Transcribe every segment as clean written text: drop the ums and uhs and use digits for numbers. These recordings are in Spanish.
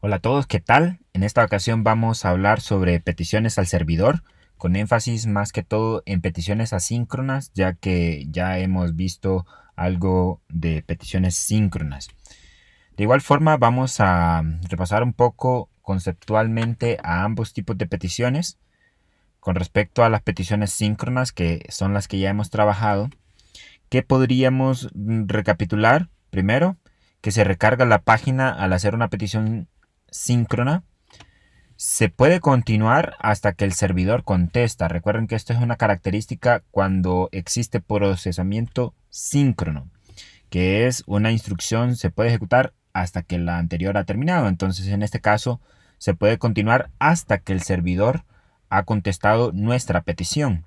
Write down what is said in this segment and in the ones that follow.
Hola a todos, ¿qué tal? En esta ocasión vamos a hablar sobre peticiones al servidor, con énfasis más que todo en peticiones asíncronas, ya que ya hemos visto algo de peticiones síncronas. De igual forma, vamos a repasar un poco conceptualmente a ambos tipos de peticiones. Con respecto a las peticiones síncronas, que son las que ya hemos trabajado, ¿qué podríamos recapitular? Primero, que se recarga la página al hacer una petición síncrona. Se puede continuar hasta que el servidor contesta. Recuerden que esto es una característica cuando existe procesamiento síncrono, que es una instrucción se puede ejecutar hasta que la anterior ha terminado. Entonces, en este caso, se puede continuar hasta que el servidor ha contestado nuestra petición.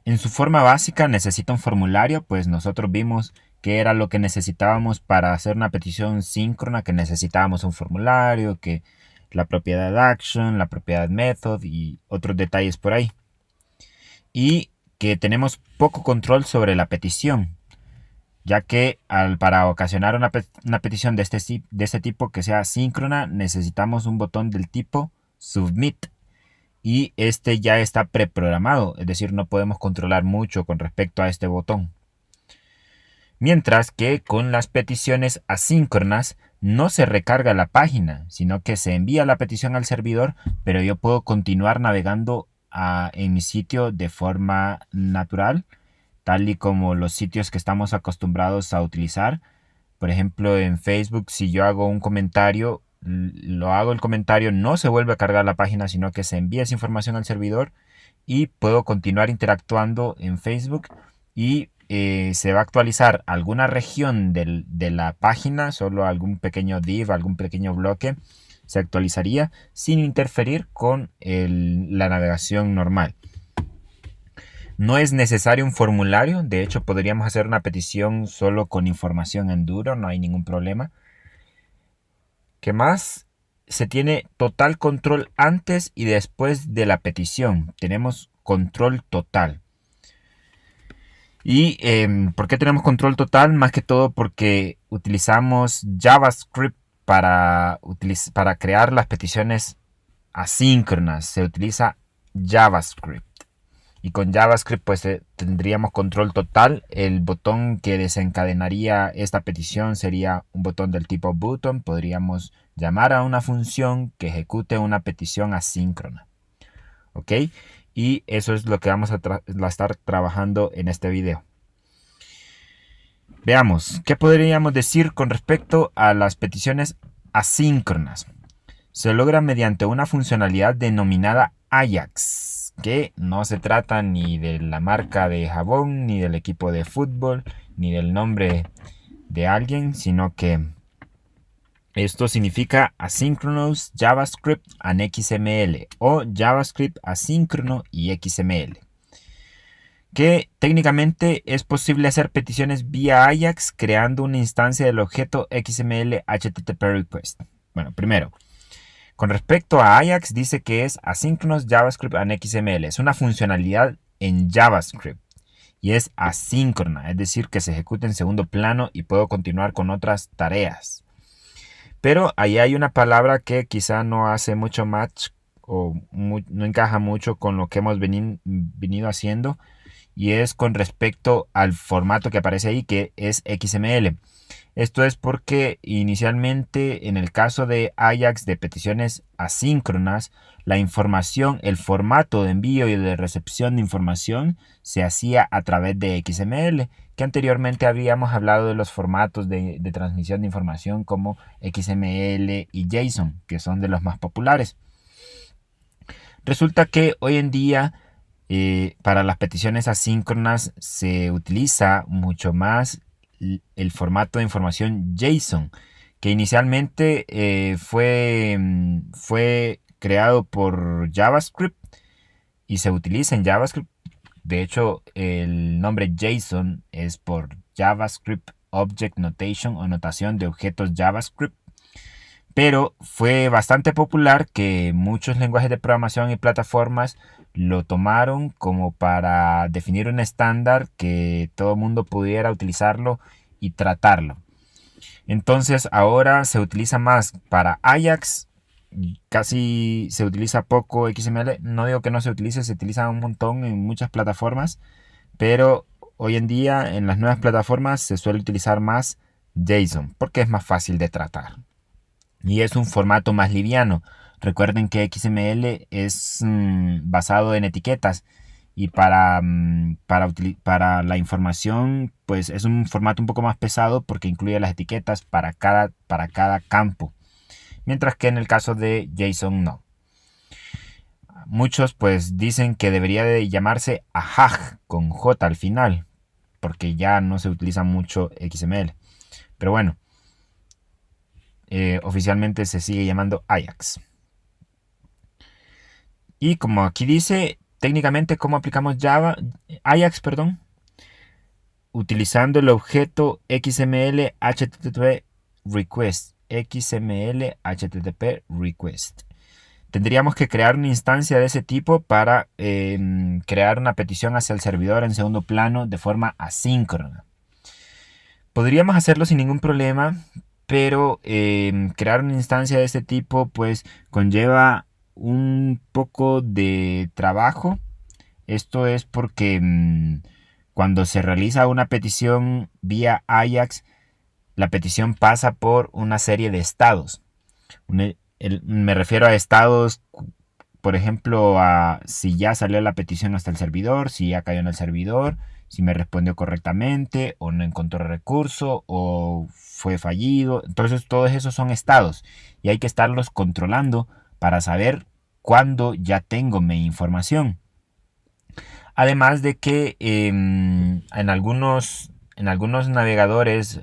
En su forma básica necesita un formulario, pues nosotros vimos que era lo que necesitábamos para hacer una petición síncrona, que necesitábamos un formulario, que la propiedad action, la propiedad method y otros detalles por ahí. Y que tenemos poco control sobre la petición, ya que para ocasionar una petición de este tipo que sea síncrona necesitamos un botón del tipo submit y este ya está preprogramado, es decir, no podemos controlar mucho con respecto a este botón. Mientras que con las peticiones asíncronas no se recarga la página, sino que se envía la petición al servidor, pero yo puedo continuar navegando en mi sitio de forma natural, tal y como los sitios que estamos acostumbrados a utilizar. Por ejemplo, en Facebook, si yo hago un comentario, lo hago el comentario, no se vuelve a cargar la página, sino que se envía esa información al servidor y puedo continuar interactuando en Facebook y se va a actualizar alguna región de la página, solo algún pequeño div, algún pequeño bloque, se actualizaría sin interferir con la navegación normal. No es necesario un formulario, de hecho podríamos hacer una petición solo con información en duro, no hay ningún problema. ¿Qué más? Se tiene total control antes y después de la petición. Tenemos control total. ¿Y por qué tenemos control total? Más que todo porque utilizamos JavaScript para crear las peticiones asíncronas. Se utiliza JavaScript. Y con JavaScript pues tendríamos control total. El botón que desencadenaría esta petición sería un botón del tipo button. Podríamos llamar a una función que ejecute una petición asíncrona. ¿Ok? Y eso es lo que vamos a estar trabajando en este video. Veamos, ¿qué podríamos decir con respecto a las peticiones asíncronas? Se logra mediante una funcionalidad denominada Ajax, que no se trata ni de la marca de jabón, ni del equipo de fútbol, ni del nombre de alguien, sino que esto significa Asynchronous JavaScript and XML o JavaScript asíncrono y XML. Que técnicamente es posible hacer peticiones vía Ajax creando una instancia del objeto XML HTTP request. Bueno, primero, con respecto a Ajax, dice que es Asynchronous JavaScript and XML. Es una funcionalidad en JavaScript y es asíncrona, es decir, que se ejecuta en segundo plano y puedo continuar con otras tareas. Pero ahí hay una palabra que quizá no hace mucho match o no encaja mucho con lo que hemos venido haciendo y es con respecto al formato que aparece ahí, que es XML. Esto es porque inicialmente en el caso de Ajax de peticiones asíncronas, la información, el formato de envío y de recepción de información se hacía a través de XML, que anteriormente habíamos hablado de los formatos de transmisión de información como XML y JSON, que son de los más populares. Resulta que hoy en día para las peticiones asíncronas se utiliza mucho más el formato de información JSON, que inicialmente fue creado por JavaScript y se utiliza en JavaScript. De hecho, el nombre JSON es por JavaScript Object Notation o notación de objetos JavaScript. Pero fue bastante popular que muchos lenguajes de programación y plataformas lo tomaron como para definir un estándar que todo el mundo pudiera utilizarlo y tratarlo. Entonces ahora se utiliza más para Ajax, casi se utiliza poco XML. No digo que no se utiliza un montón en muchas plataformas, pero hoy en día en las nuevas plataformas se suele utilizar más JSON porque es más fácil de tratar y es un formato más liviano. Recuerden que XML es basado en etiquetas y para la información pues es un formato un poco más pesado porque incluye las etiquetas para cada campo, mientras que en el caso de JSON no. Muchos pues dicen que debería de llamarse AJAX con J al final, porque ya no se utiliza mucho XML. Pero bueno, oficialmente se sigue llamando Ajax. Y como aquí dice, técnicamente cómo aplicamos Ajax, perdón, utilizando el objeto XML HTTP request. XML HTTP request. Tendríamos que crear una instancia de ese tipo para crear una petición hacia el servidor en segundo plano de forma asíncrona. Podríamos hacerlo sin ningún problema, pero crear una instancia de este tipo pues conlleva un poco de trabajo. Esto es porque cuando se realiza una petición vía Ajax, la petición pasa por una serie de estados. Me refiero a estados, por ejemplo, a si ya salió la petición hasta el servidor, si ya cayó en el servidor, si me respondió correctamente o no encontró recurso o fue fallido. Entonces todos esos son estados y hay que estarlos controlando para saber cuándo ya tengo mi información. Además de que en algunos navegadores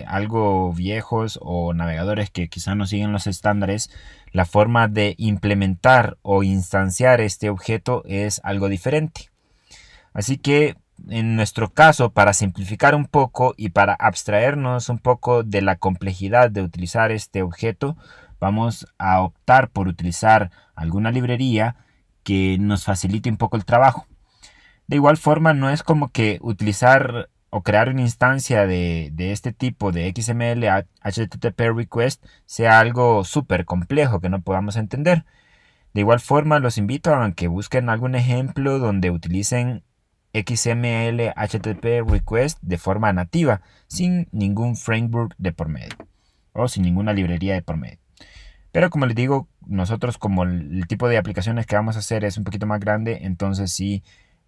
algo viejos o navegadores que quizá no siguen los estándares, la forma de implementar o instanciar este objeto es algo diferente. Así que en nuestro caso, para simplificar un poco y para abstraernos un poco de la complejidad de utilizar este objeto, vamos a optar por utilizar alguna librería que nos facilite un poco el trabajo. De igual forma, no es como que utilizar o crear una instancia de este tipo de XML HTTP request sea algo súper complejo que no podamos entender. De igual forma, los invito a que busquen algún ejemplo donde utilicen XML HTTP request de forma nativa, sin ningún framework de por medio o sin ninguna librería de por medio. Pero como les digo, nosotros como el tipo de aplicaciones que vamos a hacer es un poquito más grande, entonces sí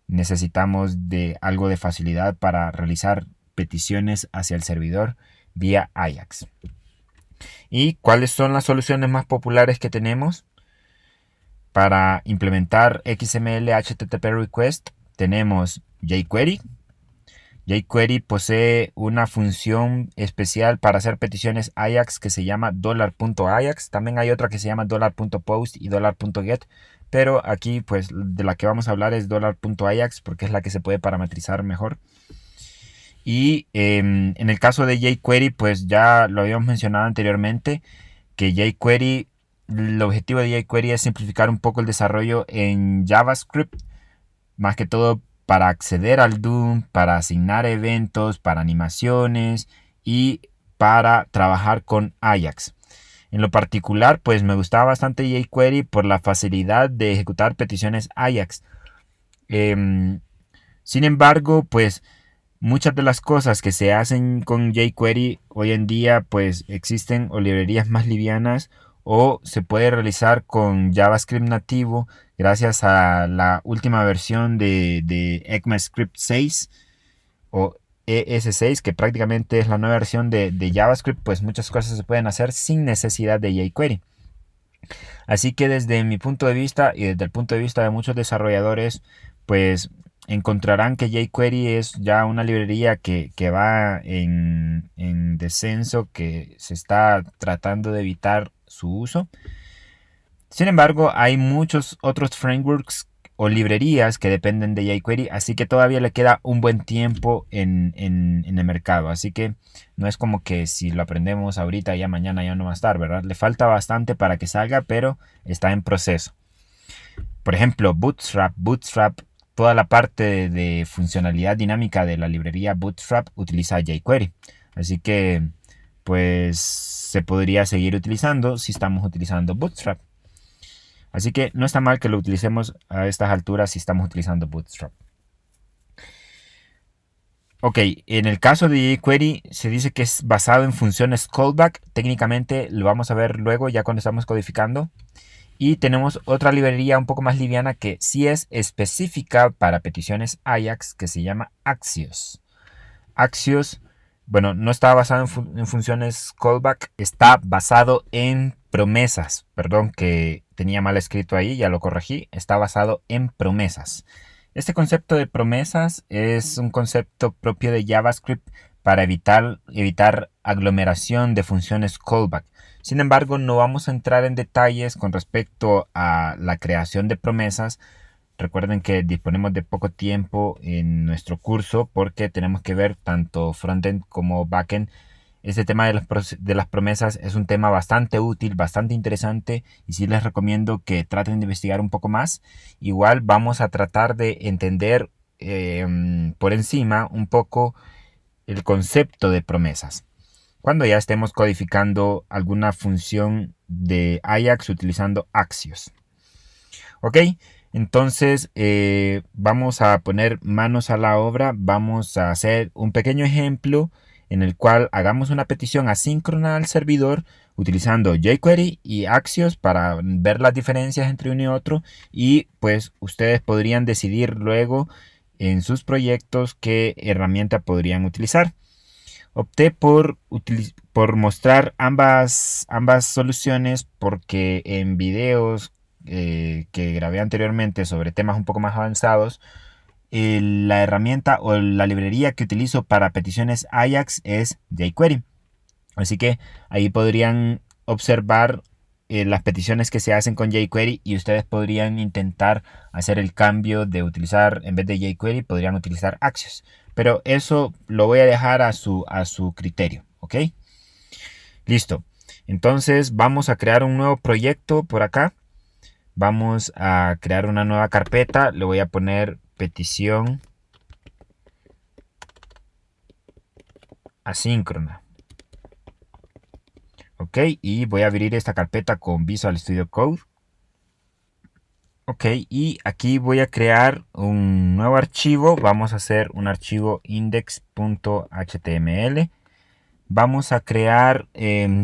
necesitamos de algo de facilidad para realizar peticiones hacia el servidor vía Ajax. ¿Y cuáles son las soluciones más populares que tenemos para implementar XML HTTP request? Tenemos jQuery. jQuery posee una función especial para hacer peticiones Ajax que se llama $.ajax. También hay otra que se llama $.post y $.get. Pero aquí pues de la que vamos a hablar es $.ajax porque es la que se puede parametrizar mejor. Y en el caso de jQuery pues ya lo habíamos mencionado anteriormente que jQuery, el objetivo de jQuery es simplificar un poco el desarrollo en JavaScript, más que todo para acceder al DOM, para asignar eventos, para animaciones y para trabajar con Ajax. En lo particular, pues me gustaba bastante jQuery por la facilidad de ejecutar peticiones Ajax. Sin embargo, pues muchas de las cosas que se hacen con jQuery hoy en día, pues existen o librerías más livianas o se puede realizar con JavaScript nativo gracias a la última versión de ECMAScript 6 o ES6, que prácticamente es la nueva versión de JavaScript, pues muchas cosas se pueden hacer sin necesidad de jQuery. Así que desde mi punto de vista y desde el punto de vista de muchos desarrolladores, pues encontrarán que jQuery es ya una librería que va en descenso, que se está tratando de evitar su uso. Sin embargo, hay muchos otros frameworks o librerías que dependen de jQuery, así que todavía le queda un buen tiempo en el mercado. Así que no es como que si lo aprendemos ahorita, ya mañana ya no va a estar, ¿verdad? Le falta bastante para que salga, pero está en proceso. Por ejemplo, Bootstrap, toda la parte de funcionalidad dinámica de la librería Bootstrap utiliza jQuery. Así que pues se podría seguir utilizando si estamos utilizando Bootstrap. Así que no está mal que lo utilicemos a estas alturas si estamos utilizando Bootstrap. Ok, en el caso de jQuery se dice que es basado en funciones callback. Técnicamente lo vamos a ver luego ya cuando estamos codificando. Y tenemos otra librería un poco más liviana que sí es específica para peticiones Ajax, que se llama Axios. Axios, bueno, no está basado en funciones callback, está basado en promesas. Perdón que tenía mal escrito ahí, ya lo corregí. Está basado en promesas. Este concepto de promesas es un concepto propio de JavaScript para evitar aglomeración de funciones callback. Sin embargo, no vamos a entrar en detalles con respecto a la creación de promesas. Recuerden que disponemos de poco tiempo en nuestro curso porque tenemos que ver tanto frontend como backend. Este tema de las promesas es un tema bastante útil, bastante interesante y sí les recomiendo que traten de investigar un poco más. Igual vamos a tratar de entender por encima un poco el concepto de promesas cuando ya estemos codificando alguna función de Ajax utilizando Axios. Ok, entonces vamos a poner manos a la obra, vamos a hacer un pequeño ejemplo en el cual hagamos una petición asíncrona al servidor utilizando jQuery y Axios para ver las diferencias entre uno y otro y pues ustedes podrían decidir luego en sus proyectos qué herramienta podrían utilizar. Opté por mostrar ambas soluciones porque en videos que grabé anteriormente sobre temas un poco más avanzados, la herramienta o la librería que utilizo para peticiones Ajax es jQuery. Así que ahí podrían observar las peticiones que se hacen con jQuery y ustedes podrían intentar hacer el cambio de utilizar, en vez de jQuery, podrían utilizar Axios. Pero eso lo voy a dejar a su criterio, ¿ok? Listo. Entonces vamos a crear un nuevo proyecto por acá. Vamos a crear una nueva carpeta. Le voy a poner petición asíncrona. Ok, y voy a abrir esta carpeta con Visual Studio Code. Ok, y aquí voy a crear un nuevo archivo. Vamos a hacer un archivo index.html. Vamos a crear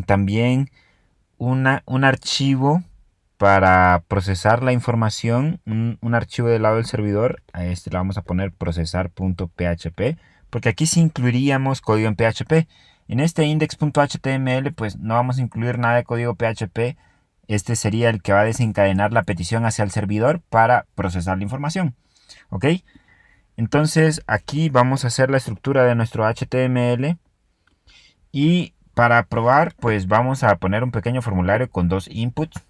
también un archivo para procesar la información, un archivo del lado del servidor. A este le vamos a poner procesar.php, porque aquí sí incluiríamos código en PHP. En este index.html pues no vamos a incluir nada de código PHP. Este sería el que va a desencadenar la petición hacia el servidor para procesar la información. ¿Ok? Entonces aquí vamos a hacer la estructura de nuestro HTML y para probar pues vamos a poner un pequeño formulario con dos inputs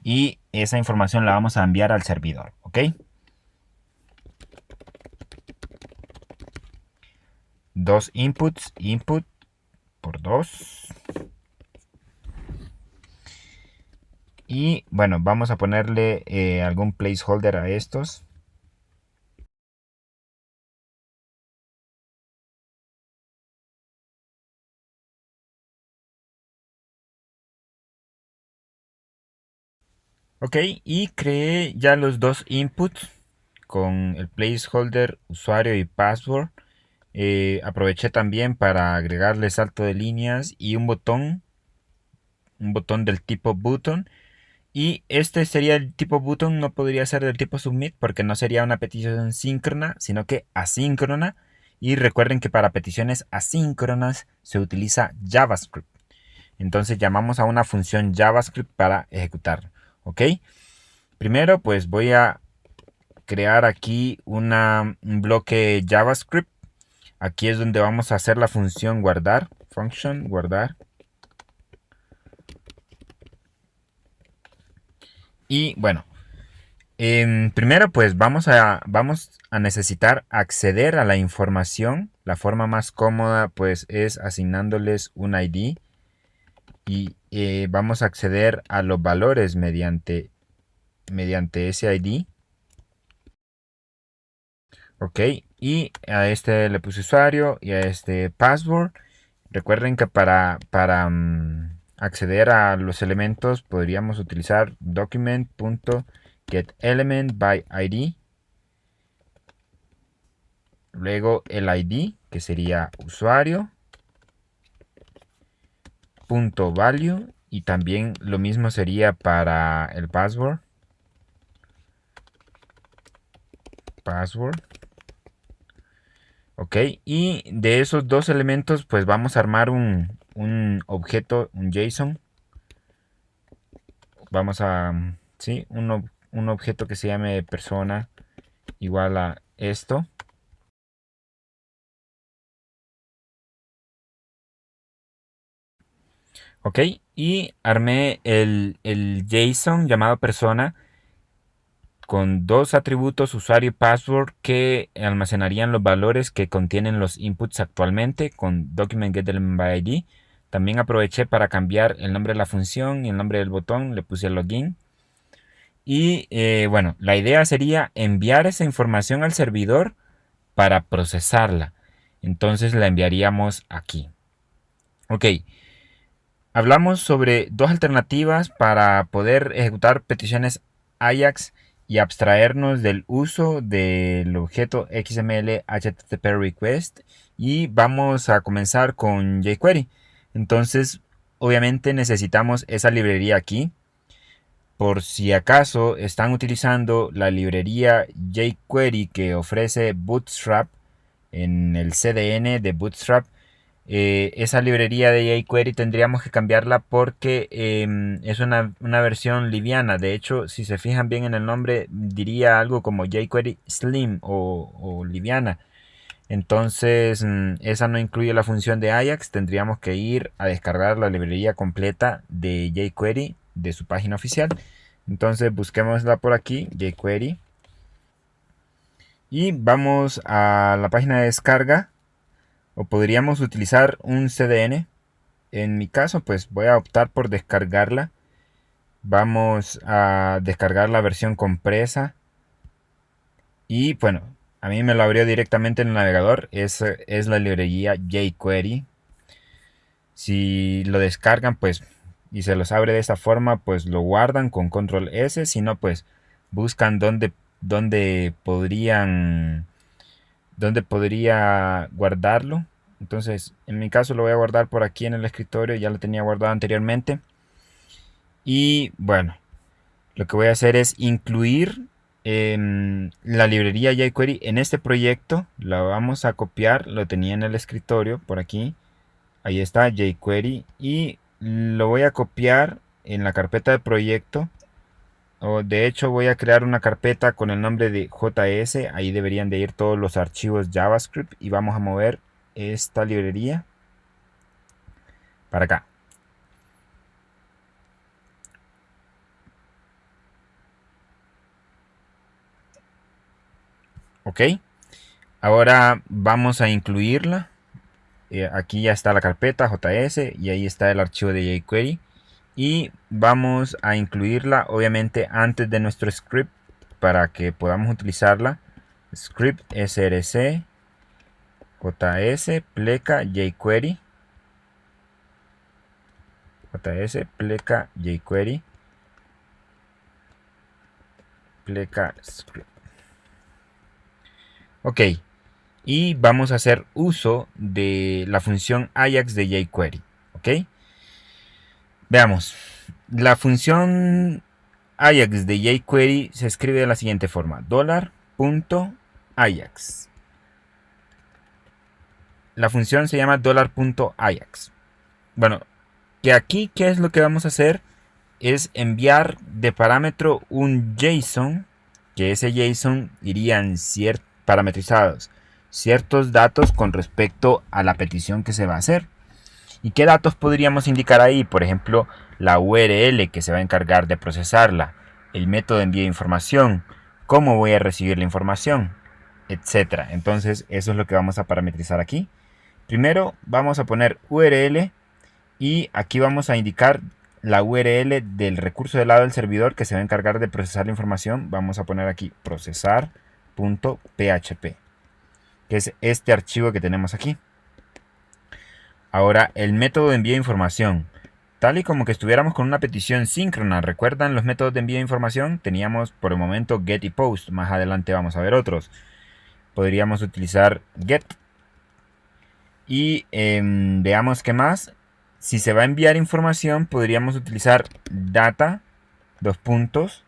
y esa información la vamos a enviar al servidor. ¿Ok? Dos inputs, input por 2. Y bueno, vamos a ponerle algún placeholder a estos. Ok, y creé ya los dos inputs con el placeholder usuario y password. Aproveché también para agregarle salto de líneas y un botón del tipo button. Y este sería el tipo button, no podría ser del tipo submit porque no sería una petición síncrona, sino que asíncrona. Y recuerden que para peticiones asíncronas se utiliza JavaScript. Entonces llamamos a una función JavaScript para ejecutar. ¿Ok? Primero pues voy a crear aquí un bloque JavaScript. Aquí es donde vamos a hacer la función guardar. Function guardar. Y bueno, primero pues vamos a necesitar acceder a la información. La forma más cómoda pues es asignándoles un ID. Y vamos a acceder a los valores mediante ese ID. Ok, y a este le puse usuario y a este password. Recuerden que para acceder a los elementos podríamos utilizar document.getElementById, luego el ID, que sería usuario.value, y también lo mismo sería para el password. Ok, y de esos dos elementos pues vamos a armar un objeto, un JSON. Vamos a, sí, un objeto que se llame persona igual a esto. Ok, y armé el JSON llamado persona con dos atributos usuario y password que almacenarían los valores que contienen los inputs actualmente con document.getElementById. También aproveché para cambiar el nombre de la función y el nombre del botón, le puse login. Y bueno, la idea sería enviar esa información al servidor para procesarla. Entonces la enviaríamos aquí. Ok, hablamos sobre dos alternativas para poder ejecutar peticiones AJAX y abstraernos del uso del objeto XML HTTP request, y vamos a comenzar con jQuery. Entonces, obviamente necesitamos esa librería aquí. Por si acaso están utilizando la librería jQuery que ofrece Bootstrap en el CDN de Bootstrap, esa librería de jQuery tendríamos que cambiarla porque es una versión liviana. De hecho, si se fijan bien en el nombre, diría algo como jQuery Slim o liviana. Entonces, esa no incluye la función de Ajax. Tendríamos que ir a descargar la librería completa de jQuery de su página oficial. Entonces, busquémosla por aquí, jQuery. Y vamos a la página de descarga. O podríamos utilizar un CDN. En mi caso, pues voy a optar por descargarla. Vamos a descargar la versión compresa. Y bueno, a mí me lo abrió directamente en el navegador. Es la librería jQuery. Si lo descargan, pues, y se los abre de esta forma, pues lo guardan con control S. Si no, pues buscan dónde podría guardarlo. Entonces, en mi caso lo voy a guardar por aquí en el escritorio. Ya lo tenía guardado anteriormente. Y bueno, lo que voy a hacer es incluir la librería jQuery en este proyecto. La vamos a copiar. Lo tenía en el escritorio por aquí. Ahí está jQuery. Y lo voy a copiar en la carpeta de proyecto. O de hecho voy a crear una carpeta con el nombre de JS. Ahí deberían de ir todos los archivos JavaScript. Y vamos a mover esta librería para acá. Ok. Ahora vamos a incluirla. Aquí ya está la carpeta JS y ahí está el archivo de jQuery. Y vamos a incluirla obviamente antes de nuestro script para que podamos utilizarla. Script src js pleca jQuery. JS pleca jQuery pleca script. Ok. Y vamos a hacer uso de la función Ajax de jQuery. Ok. Veamos. La función Ajax de jQuery se escribe de la siguiente forma: $.ajax. La función se llama $.ajax. Bueno, que aquí, ¿qué es lo que vamos a hacer? Es enviar de parámetro un JSON, que ese JSON irían parametrizados ciertos datos con respecto a la petición que se va a hacer. ¿Y qué datos podríamos indicar ahí? Por ejemplo, la URL que se va a encargar de procesarla, el método de envío de información, cómo voy a recibir la información, etcétera. Entonces, eso es lo que vamos a parametrizar aquí. Primero vamos a poner URL y aquí vamos a indicar la URL del recurso del lado del servidor que se va a encargar de procesar la información. Vamos a poner aquí procesar.php, que es este archivo que tenemos aquí. Ahora, el método de envío de información. Tal y como que estuviéramos con una petición síncrona. ¿Recuerdan los métodos de envío de información? Teníamos por el momento get y post. Más adelante vamos a ver otros. Podríamos utilizar get. Y veamos qué más. Si se va a enviar información, podríamos utilizar data, dos puntos.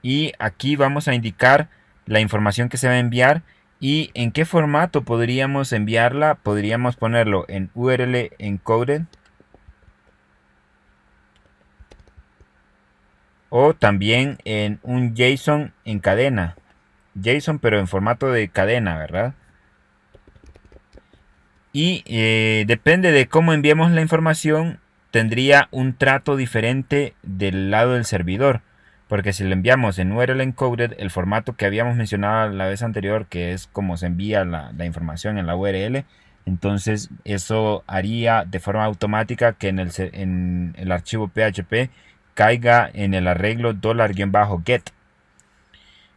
Y aquí vamos a indicar la información que se va a enviar y en qué formato podríamos enviarla. Podríamos ponerlo en URL encoded o también en un JSON en cadena. JSON pero en formato de cadena, ¿verdad? Y depende de cómo enviemos la información, tendría un trato diferente del lado del servidor. Porque si lo enviamos en URL encoded, el formato que habíamos mencionado la vez anterior, que es como se envía la información en la URL, entonces eso haría de forma automática que en el archivo PHP caiga en el arreglo $-get.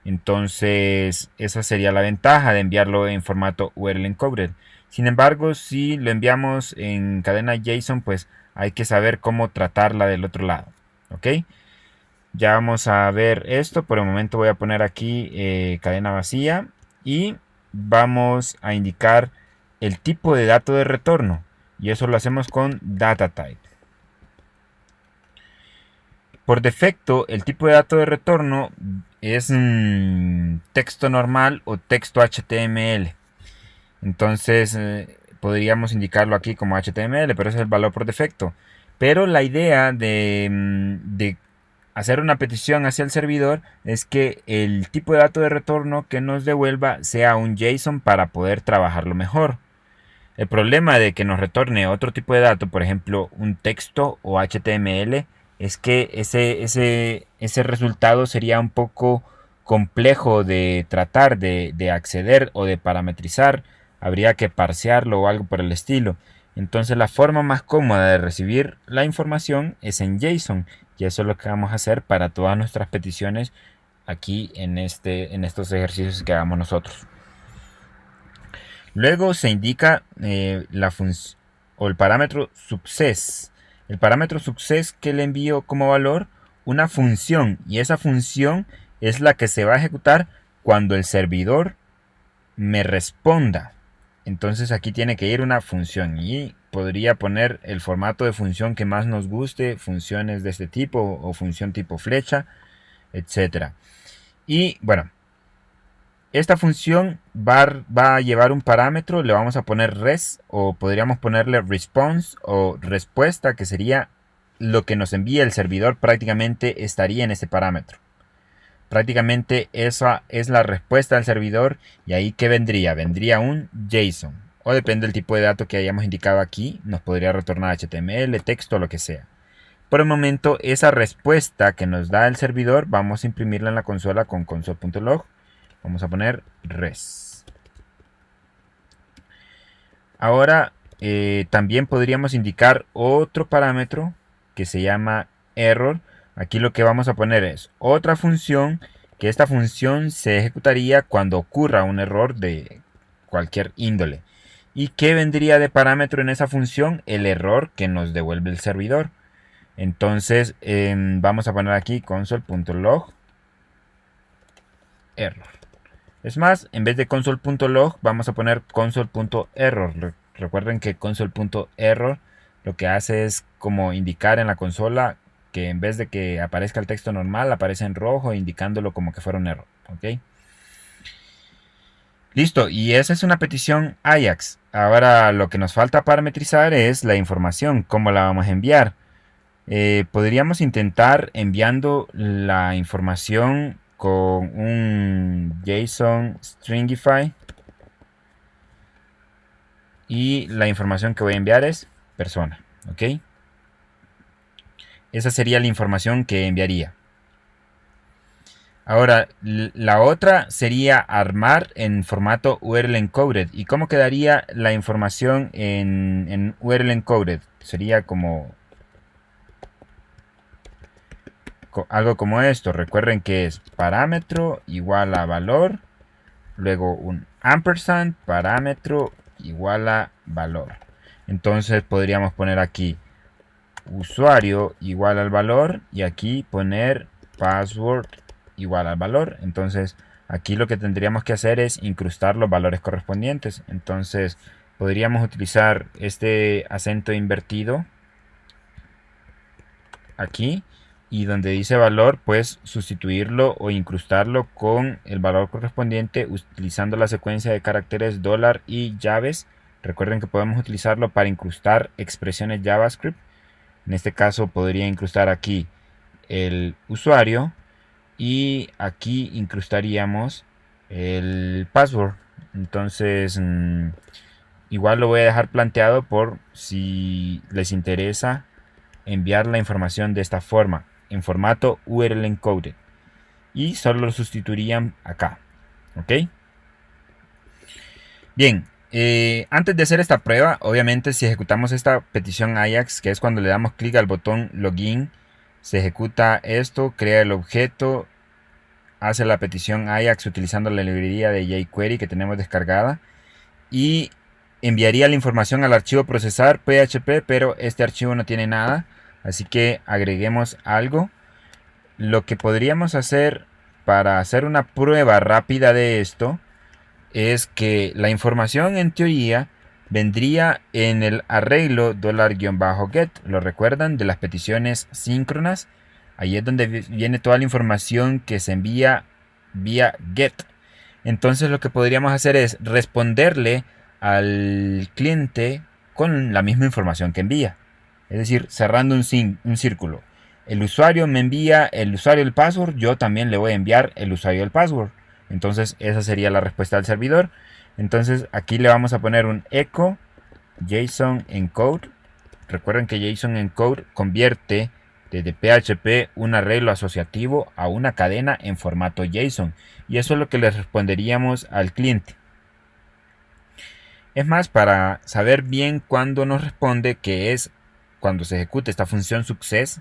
Entonces esa sería la ventaja de enviarlo en formato URL encoded. Sin embargo, si lo enviamos en cadena JSON, pues hay que saber cómo tratarla del otro lado. ¿Ok? Ya vamos a ver esto. Por el momento voy a poner aquí cadena vacía. Y vamos a indicar el tipo de dato de retorno. Y eso lo hacemos con dataType. Por defecto, el tipo de dato de retorno es texto normal o texto HTML. Entonces podríamos indicarlo aquí como HTML, pero ese es el valor por defecto. Pero la idea de hacer una petición hacia el servidor es que el tipo de dato de retorno que nos devuelva sea un JSON para poder trabajarlo mejor. El problema de que nos retorne otro tipo de dato, por ejemplo un texto o HTML, es que ese resultado sería un poco complejo de tratar, de acceder o de parametrizar. Habría que parsearlo o algo por el estilo. Entonces la forma más cómoda de recibir la información es en JSON. Y eso es lo que vamos a hacer para todas nuestras peticiones aquí en estos ejercicios que hagamos nosotros. Luego se indica la función o el parámetro success. El parámetro success que le envío como valor una función, y esa función es la que se va a ejecutar cuando el servidor me responda. Entonces aquí tiene que ir una función y podría poner el formato de función que más nos guste, funciones de este tipo o función tipo flecha, etcétera. Y bueno, esta función va a llevar un parámetro, le vamos a poner res o podríamos ponerle response o respuesta, que sería lo que nos envía el servidor, prácticamente estaría en ese parámetro. Prácticamente esa es la respuesta del servidor y ahí ¿qué vendría? Vendría un JSON o depende del tipo de dato que hayamos indicado aquí, nos podría retornar HTML, texto, lo que sea. Por el momento esa respuesta que nos da el servidor vamos a imprimirla en la consola con console.log. Vamos a poner res. Ahora también podríamos indicar otro parámetro que se llama error. Aquí lo que vamos a poner es otra función, que esta función se ejecutaría cuando ocurra un error de cualquier índole. ¿Y qué vendría de parámetro en esa función? El error que nos devuelve el servidor. Entonces vamos a poner aquí console.log error. Es más, en vez de console.log vamos a poner console.error. Recuerden que console.error lo que hace es como indicar en la consola que en vez de que aparezca el texto normal, aparece en rojo indicándolo como que fuera un error. ¿Ok? Listo, y esa es una petición Ajax. Ahora lo que nos falta parametrizar es la información, cómo la vamos a enviar. Podríamos intentar enviando la información con un JSON Stringify y la información que voy a enviar es persona, ¿ok? Esa sería la información que enviaría. Ahora, la otra sería armar en formato URL encoded. ¿Y cómo quedaría la información en URL encoded? Sería como algo como esto. Recuerden que es parámetro igual a valor, luego un ampersand, parámetro igual a valor. Entonces podríamos poner aquí usuario igual al valor y aquí poner password igual al valor. Entonces aquí lo que tendríamos que hacer es incrustar los valores correspondientes. Entonces podríamos utilizar este acento invertido aquí, y donde dice valor, pues sustituirlo o incrustarlo con el valor correspondiente utilizando la secuencia de caracteres dólar y llaves. Recuerden que podemos utilizarlo para incrustar expresiones JavaScript. En este caso podría incrustar aquí el usuario y aquí incrustaríamos el password. Entonces igual lo voy a dejar planteado por si les interesa enviar la información de esta forma, en formato URL encoded, y solo lo sustituirían acá. ¿Ok? Bien, antes de hacer esta prueba, obviamente si ejecutamos esta petición Ajax, que es cuando le damos clic al botón login, se ejecuta esto, crea el objeto, hace la petición Ajax utilizando la librería de jQuery que tenemos descargada y enviaría la información al archivo procesar PHP, pero este archivo no tiene nada, así que agreguemos algo. Lo que podríamos hacer para hacer una prueba rápida de esto es que la información en teoría vendría en el arreglo $-get. ¿Lo recuerdan? De las peticiones síncronas. Ahí es donde viene toda la información que se envía vía get. Entonces lo que podríamos hacer es responderle al cliente con la misma información que envía. Es decir, cerrando un círculo. El usuario me envía el usuario y el password, yo también le voy a enviar el usuario y el password. Entonces esa sería la respuesta del servidor. Entonces aquí le vamos a poner un echo JSON encode. Recuerden que JSON encode convierte desde PHP un arreglo asociativo a una cadena en formato JSON. Y eso es lo que le responderíamos al cliente. Es más, para saber bien cuándo nos responde, que es cuando se ejecute esta función success,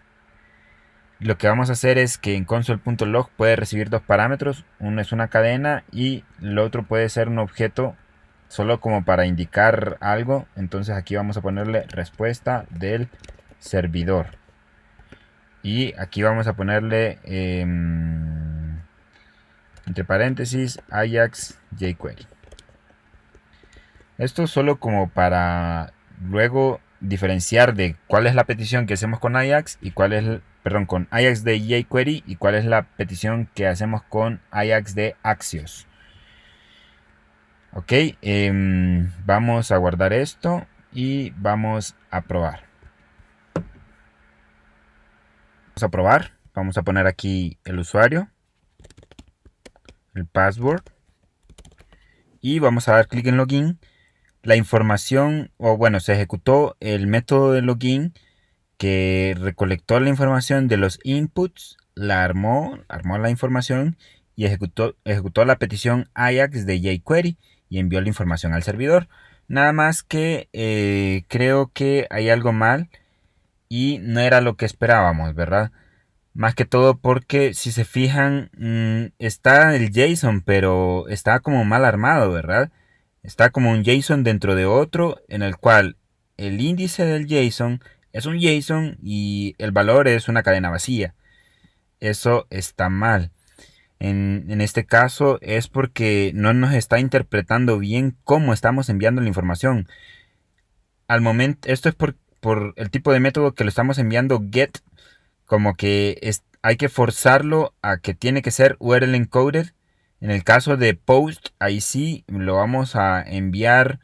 lo que vamos a hacer es que en console.log puede recibir dos parámetros. Uno es una cadena y el otro puede ser un objeto solo como para indicar algo. Entonces aquí vamos a ponerle respuesta del servidor. Y aquí vamos a ponerle entre paréntesis Ajax jQuery. Esto solo como para luego diferenciar de cuál es la petición que hacemos con Ajax y cuál es, perdón, con Ajax de jQuery y cuál es la petición que hacemos con Ajax de Axios. Ok, vamos a guardar esto y vamos a probar. Vamos a probar, vamos a poner aquí el usuario, el password y vamos a dar clic en login. La información, o bueno, se ejecutó el método de login que recolectó la información de los inputs, la armó la información y ejecutó la petición Ajax de jQuery y envió la información al servidor. Nada más que creo que hay algo mal y no era lo que esperábamos, ¿verdad? Más que todo porque si se fijan, está el JSON, pero está como mal armado, ¿verdad? Está como un JSON dentro de otro, en el cual el índice del JSON es un JSON y el valor es una cadena vacía. Eso está mal. En este caso es porque no nos está interpretando bien cómo estamos enviando la información. Al momento, esto es por el tipo de método que lo estamos enviando get, como que hay que forzarlo a que tiene que ser URL encoded. En el caso de post, ahí sí lo vamos a enviar,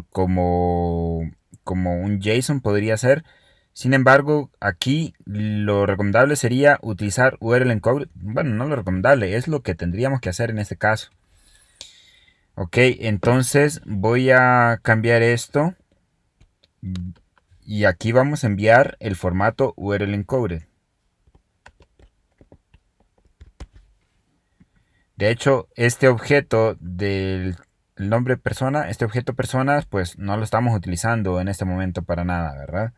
como un JSON podría ser. Sin embargo, aquí lo recomendable sería utilizar URL encoded. Bueno, no lo recomendable, es lo que tendríamos que hacer en este caso. Ok, entonces voy a cambiar esto. Y aquí vamos a enviar el formato URL encoded. De hecho, este objeto del nombre persona, este objeto personas, pues no lo estamos utilizando en este momento para nada, ¿verdad?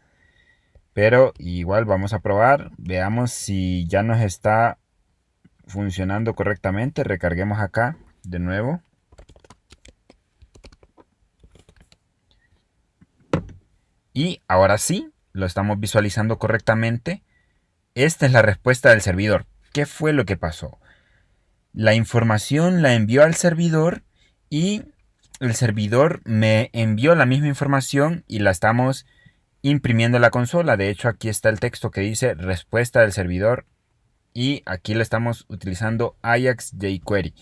Pero igual vamos a probar, veamos si ya nos está funcionando correctamente. Recarguemos acá de nuevo. Y ahora sí, lo estamos visualizando correctamente. Esta es la respuesta del servidor. ¿Qué fue lo que pasó? La información la envió al servidor y el servidor me envió la misma información y la estamos imprimiendo en la consola. De hecho, aquí está el texto que dice respuesta del servidor y aquí le estamos utilizando Ajax jQuery.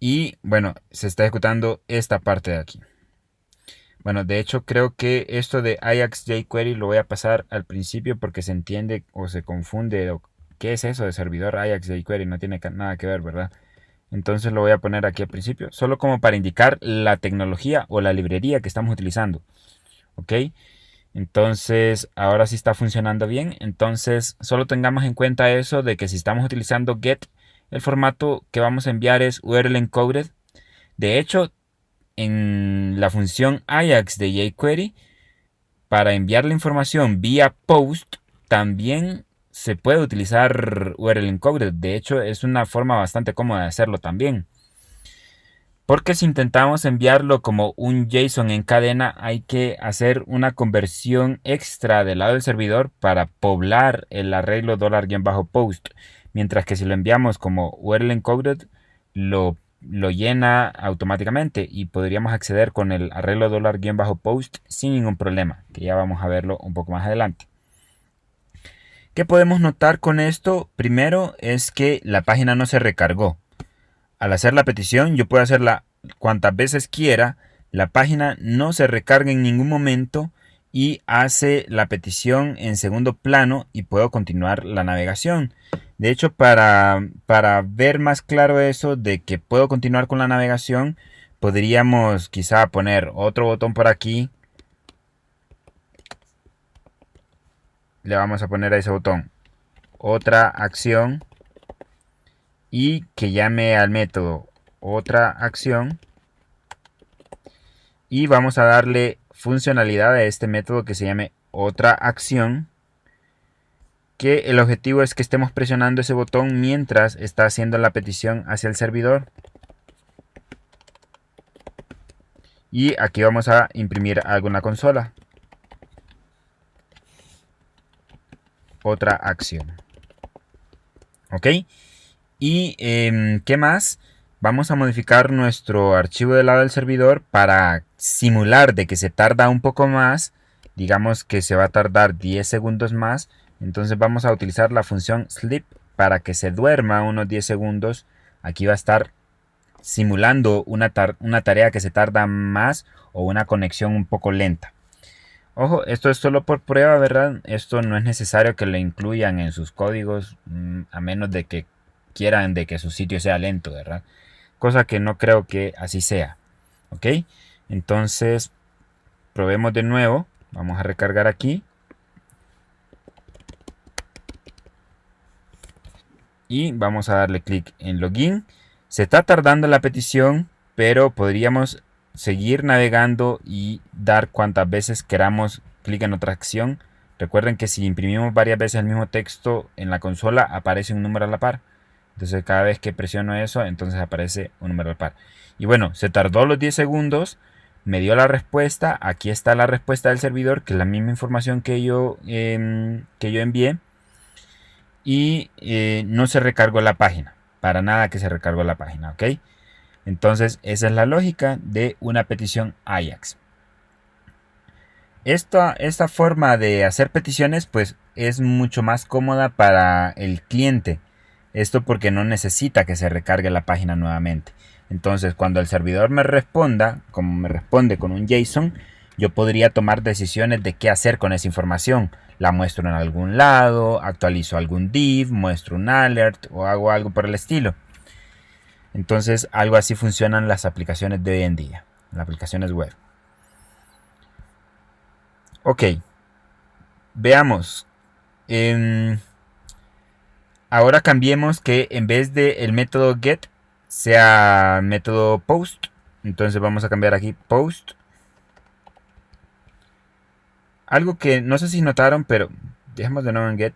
Y bueno, se está ejecutando esta parte de aquí. Bueno, de hecho creo que esto de Ajax jQuery lo voy a pasar al principio porque se entiende o se confunde. ¿Qué es eso de servidor Ajax jQuery? No tiene nada que ver, ¿verdad? Entonces lo voy a poner aquí al principio, solo como para indicar la tecnología o la librería que estamos utilizando. ¿Ok? Entonces ahora sí está funcionando bien. Entonces solo tengamos en cuenta eso de que si estamos utilizando GET, el formato que vamos a enviar es URL encoded. De hecho, en la función Ajax de jQuery, para enviar la información vía post, también se puede utilizar URL encoded. De hecho, es una forma bastante cómoda de hacerlo también. Porque si intentamos enviarlo como un JSON en cadena, hay que hacer una conversión extra del lado del servidor para poblar el arreglo $post. Mientras que si lo enviamos como URL encoded, lo llena automáticamente y podríamos acceder con el arreglo $post sin ningún problema, que ya vamos a verlo un poco más adelante. ¿Qué podemos notar con esto? Primero es que la página no se recargó. Al hacer la petición, yo puedo hacerla cuantas veces quiera, la página no se recarga en ningún momento y hace la petición en segundo plano y puedo continuar la navegación. De hecho, para ver más claro eso de que puedo continuar con la navegación, podríamos quizá poner otro botón por aquí. Le vamos a poner a ese botón otra acción y que llame al método otra acción. Y vamos a darle funcionalidad a este método que se llame otra acción, que el objetivo es que estemos presionando ese botón mientras está haciendo la petición hacia el servidor. Y aquí vamos a imprimir algo en la consola. Otra acción. ¿Ok? Y ¿qué más? Vamos a modificar nuestro archivo del lado del servidor para simular de que se tarda un poco más. Digamos que se va a tardar 10 segundos más. Entonces vamos a utilizar la función sleep para que se duerma unos 10 segundos. Aquí va a estar simulando una tarea que se tarda más o una conexión un poco lenta. Ojo, esto es solo por prueba, ¿verdad? Esto no es necesario que lo incluyan en sus códigos, a menos de que quieran de que su sitio sea lento, ¿verdad? Cosa que no creo que así sea. ¿Ok? Entonces, probemos de nuevo. Vamos a recargar aquí. Y vamos a darle clic en login. Se está tardando la petición, pero podríamos seguir navegando y dar cuantas veces queramos clic en otra acción. Recuerden que si imprimimos varias veces el mismo texto en la consola, aparece un número a la par. Entonces cada vez que presiono eso, entonces aparece un número a la par. Y bueno, se tardó los 10 segundos, me dio la respuesta. Aquí está la respuesta del servidor, que es la misma información que yo envié. Y no se recargó la página. Para nada que se recargó la página, ¿ok? Entonces esa es la lógica de una petición Ajax. Esta forma de hacer peticiones pues es mucho más cómoda para el cliente. Esto porque no necesita que se recargue la página nuevamente. Entonces cuando el servidor me responda, como me responde con un JSON, yo podría tomar decisiones de qué hacer con esa información. La muestro en algún lado, actualizo algún div, muestro un alert o hago algo por el estilo. Entonces algo así funcionan las aplicaciones de hoy en día, las aplicaciones web. Ok, veamos. Ahora cambiemos que en vez de el método get sea método post. Entonces vamos a cambiar aquí post. Algo que no sé si notaron, pero dejemos de nuevo en get.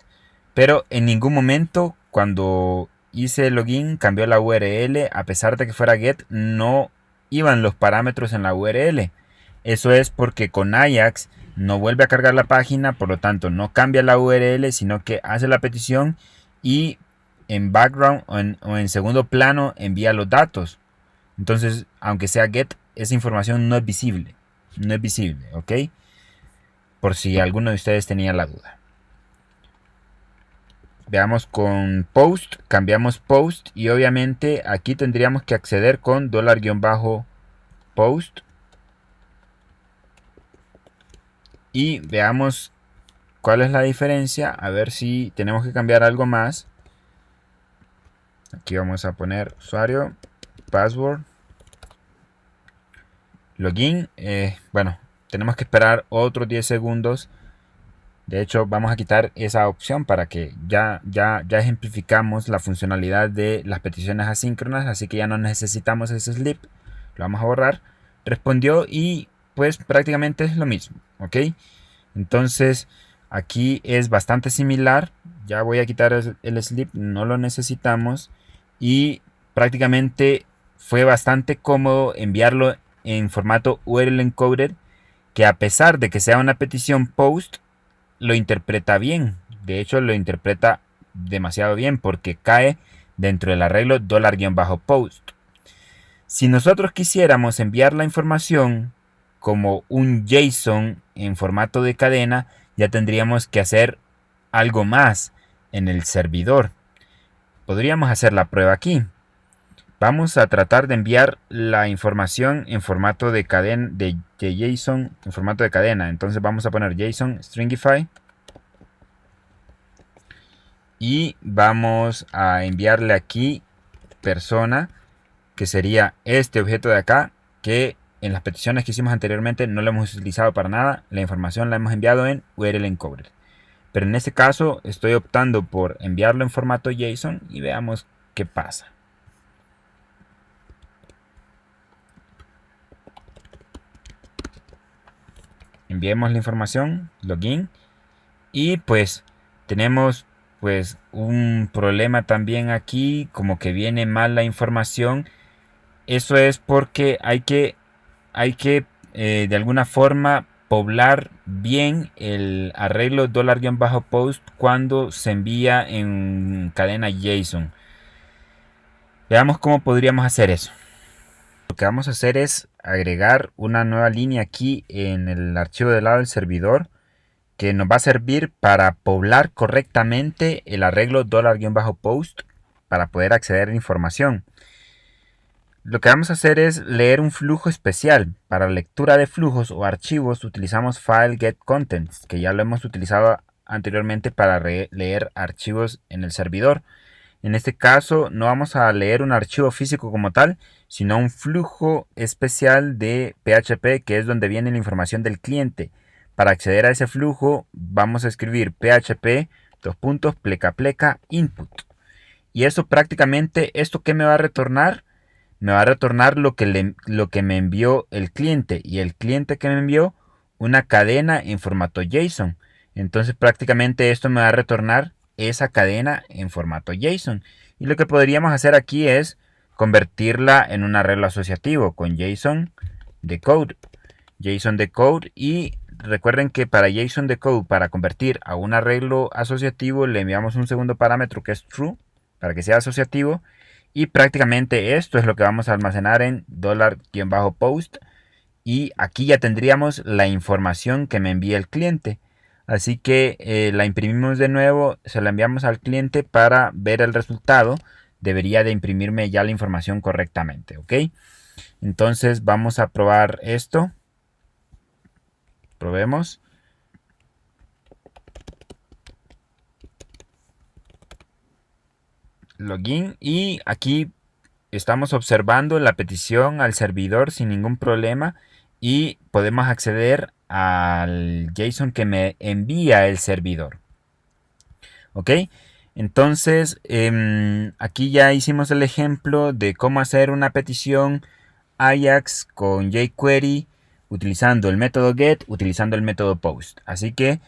Pero en ningún momento cuando hice el login cambió la URL. A pesar de que fuera get, no iban los parámetros en la URL. Eso es porque con Ajax no vuelve a cargar la página, por lo tanto no cambia la URL, sino que hace la petición y en background o en segundo plano envía los datos. Entonces, aunque sea get, esa información no es visible. No es visible, ¿ok? Por si alguno de ustedes tenía la duda. Veamos con post, cambiamos post y obviamente aquí tendríamos que acceder con $post. Y veamos cuál es la diferencia, a ver si tenemos que cambiar algo más. Aquí vamos a poner usuario, password, login. Bueno, tenemos que esperar otros 10 segundos. De hecho, vamos a quitar esa opción para que ya ejemplificamos la funcionalidad de las peticiones asíncronas, así que ya no necesitamos ese slip. Lo vamos a borrar. Respondió y pues prácticamente es lo mismo, ¿ok? Entonces aquí es bastante similar. Ya voy a quitar el slip, no lo necesitamos. Y prácticamente fue bastante cómodo enviarlo en formato URL encoded, que a pesar de que sea una petición post, lo interpreta bien. De hecho, lo interpreta demasiado bien porque cae dentro del arreglo $post. Si nosotros quisiéramos enviar la información como un JSON en formato de cadena, ya tendríamos que hacer algo más en el servidor. Podríamos hacer la prueba aquí. Vamos a tratar de enviar la información en formato de cadena, de JSON en formato de cadena. Entonces vamos a poner JSON Stringify y vamos a enviarle aquí persona, que sería este objeto de acá, que en las peticiones que hicimos anteriormente no lo hemos utilizado para nada. La información la hemos enviado en URL encoded. Pero en este caso estoy optando por enviarlo en formato JSON y veamos qué pasa. Enviemos la información, login, y pues tenemos pues un problema también aquí, como que viene mal la información. Eso es porque hay que de alguna forma poblar bien el arreglo $post cuando se envía en cadena JSON. Veamos cómo podríamos hacer eso. Lo que vamos a hacer es agregar una nueva línea aquí en el archivo del lado del servidor, que nos va a servir para poblar correctamente el arreglo $post para poder acceder a la información. Lo que vamos a hacer es leer un flujo especial. Para lectura de flujos o archivos utilizamos file get contents, que ya lo hemos utilizado anteriormente para leer archivos en el servidor. En este caso no vamos a leer un archivo físico como tal, sino un flujo especial de PHP, que es donde viene la información del cliente. Para acceder a ese flujo vamos a escribir php pleca input. Y eso prácticamente, ¿esto qué me va a retornar? Me va a retornar lo que me envió el cliente, y el cliente que me envió una cadena en formato JSON. Entonces prácticamente esto me va a retornar esa cadena en formato JSON. Y lo que podríamos hacer aquí es convertirla en un arreglo asociativo con JSON decode. JSON decode, y recuerden que para JSON decode, para convertir a un arreglo asociativo, le enviamos un segundo parámetro que es true para que sea asociativo. Y prácticamente esto es lo que vamos a almacenar en $post. Y aquí ya tendríamos la información que me envía el cliente. Así que la imprimimos de nuevo, se la enviamos al cliente para ver el resultado. Debería de imprimirme ya la información correctamente, ¿ok? Entonces vamos a probar esto. Probemos. Login, y aquí estamos observando la petición al servidor sin ningún problema y podemos acceder al JSON que me envía el servidor. Ok, entonces aquí ya hicimos el ejemplo de cómo hacer una petición Ajax con jQuery utilizando el método get, utilizando el método post. Así que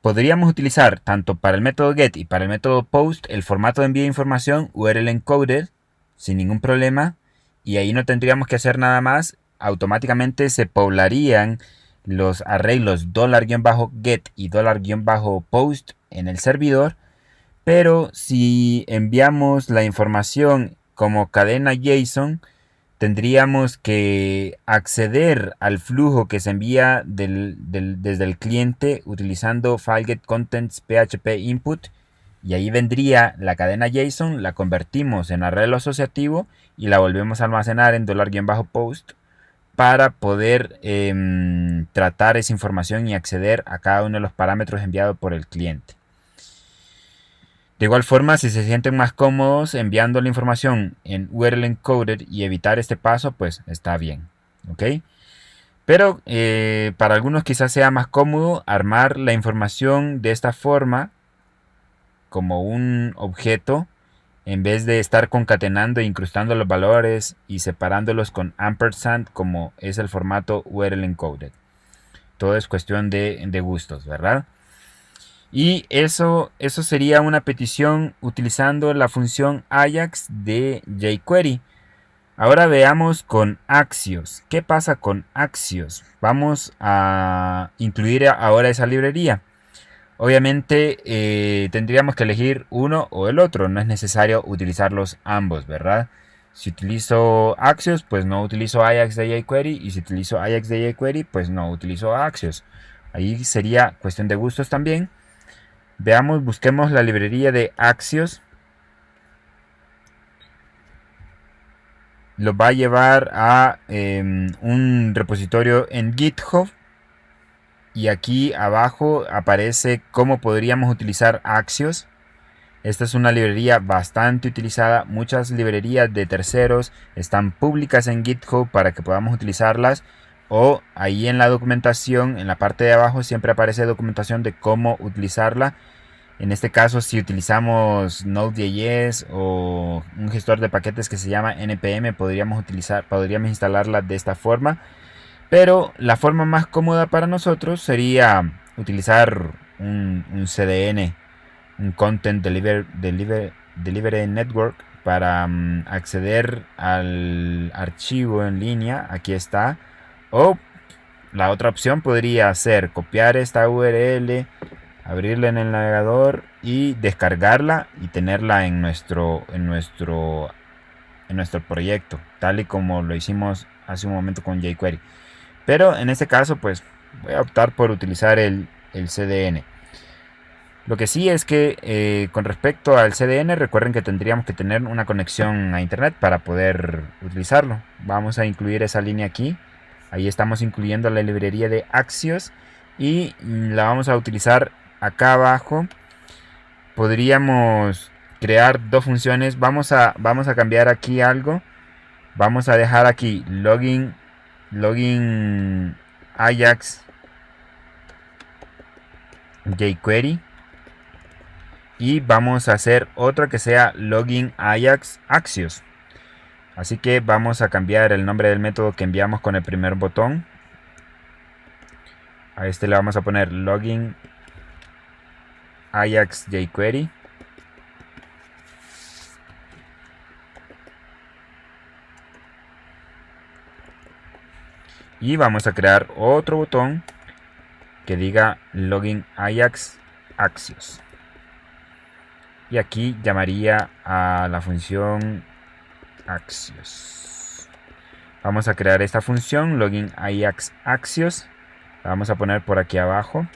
podríamos utilizar tanto para el método get y para el método post el formato de envío de información URL encoded sin ningún problema, y ahí no tendríamos que hacer nada más. Automáticamente se poblarían los arreglos $get y $post en el servidor, pero si enviamos la información como cadena JSON, tendríamos que acceder al flujo que se envía desde el cliente utilizando FileGetContents PHP input, y ahí vendría la cadena JSON, la convertimos en arreglo asociativo y la volvemos a almacenar en $post para poder tratar esa información y acceder a cada uno de los parámetros enviados por el cliente. De igual forma, si se sienten más cómodos enviando la información en URL encoded y evitar este paso, pues está bien, ¿ok? Pero para algunos quizás sea más cómodo armar la información de esta forma, como un objeto, en vez de estar concatenando e incrustando los valores y separándolos con ampersand, como es el formato URL encoded. Todo es cuestión de gustos, ¿verdad? Y eso sería una petición utilizando la función Ajax de jQuery. Ahora veamos con Axios. ¿Qué pasa con Axios? Vamos a incluir ahora esa librería. Obviamente tendríamos que elegir uno o el otro. No es necesario utilizarlos ambos, ¿verdad? Si utilizo Axios, pues no utilizo Ajax de jQuery. Y si utilizo Ajax de jQuery, pues no utilizo Axios. Ahí sería cuestión de gustos también. Veamos, busquemos la librería de Axios. Lo va a llevar a un repositorio en GitHub. Y aquí abajo aparece cómo podríamos utilizar Axios. Esta es una librería bastante utilizada. Muchas librerías de terceros están públicas en GitHub para que podamos utilizarlas. O ahí en la documentación, en la parte de abajo, siempre aparece documentación de cómo utilizarla. En este caso, si utilizamos Node.js o un gestor de paquetes que se llama npm, podríamos instalarla de esta forma. Pero la forma más cómoda para nosotros sería utilizar un CDN, un Content Delivery Network, para acceder al archivo en línea. Aquí está. O la otra opción podría ser copiar esta URL, abrirla en el navegador y descargarla y tenerla en nuestro proyecto, tal y como lo hicimos hace un momento con jQuery. Pero en este caso, pues voy a optar por utilizar el CDN. Lo que sí es que con respecto al CDN, recuerden que tendríamos que tener una conexión a internet para poder utilizarlo. Vamos a incluir esa línea aquí. Ahí estamos incluyendo la librería de Axios y la vamos a utilizar acá abajo. Podríamos crear dos funciones. Vamos a cambiar aquí algo. Vamos a dejar aquí login Ajax jQuery. Y vamos a hacer otra que sea login Ajax Axios. Así que vamos a cambiar el nombre del método que enviamos con el primer botón. A este le vamos a poner login Ajax jQuery. Y vamos a crear otro botón que diga login Ajax Axios. Y aquí llamaría a la función Axios. Vamos a crear esta función login Ajax Axios. La vamos a poner por aquí abajo.